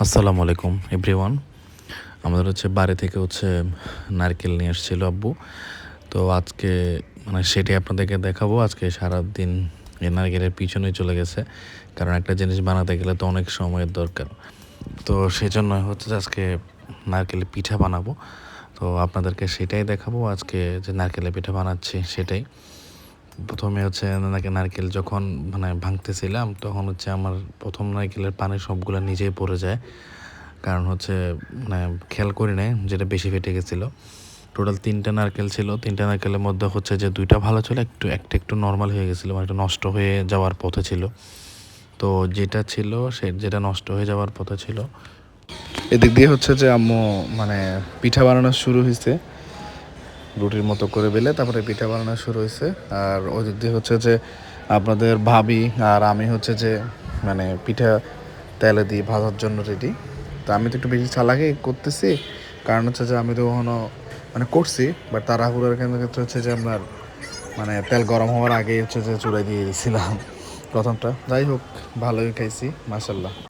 আসসালামু আলাইকুম এভরিওয়ান। আমাদের বাড়ি থেকে নারকেল নিয়ে এসেছিল আব্বু। তো আজকে সেটাই আপনাদেরকে দেখাবো। আজকে সারাদিন এই নারকেলের পিছনেই চলে গেছে, কারণ একটা জিনিস বানাতে গেলে তো অনেক সময়ের দরকার। তো সেজন্য যে আজকে নারকেলের পিঠা বানাবো। তো আপনাদেরকে সেটাই দেখাবো আজকে, যে নারকেলের পিঠা বানাচ্ছি সেটাই। প্রথমে নারকেল যখন ভাঙতেছিলাম, তখন আমার প্রথম নারকেলের পানি সবগুলো নিজেই পড়ে যায়, কারণ খেয়াল করি নাই, যেটা বেশি ফেটে গেছিলো। টোটাল 3টা নারকেল ছিল, 3টা নারকেলের মধ্যে যে 2টা ভালো ছিল, একটা একটু নর্মাল হয়ে গেছিলো, একটু নষ্ট হয়ে যাওয়ার পথে ছিল। তো যেটা নষ্ট হয়ে যাওয়ার পথে ছিল, এদিক দিয়ে যে আম্মু পিঠা বানানো শুরু হয়েছে, রুটির মতো করে বেলে তারপরে পিঠা বানানো শুরু হয়েছে। আর ওই দিক দিয়ে যে আপনাদের ভাবি আর আমি যে পিঠা তেলে দিয়ে ভাজার জন্য রেডি। তো আমি তো একটু বেশি চালাকি করতেছি, কারণ যে আমি তো কখনো করছি, বাট তাড়াহুড়োর ক্ষেত্রে যে আপনার তেল গরম হওয়ার আগেই যে চুলায় দিয়ে দিয়েছিলাম প্রথমটা। যাই হোক, ভালোই খাইছি মাশাল্লাহ।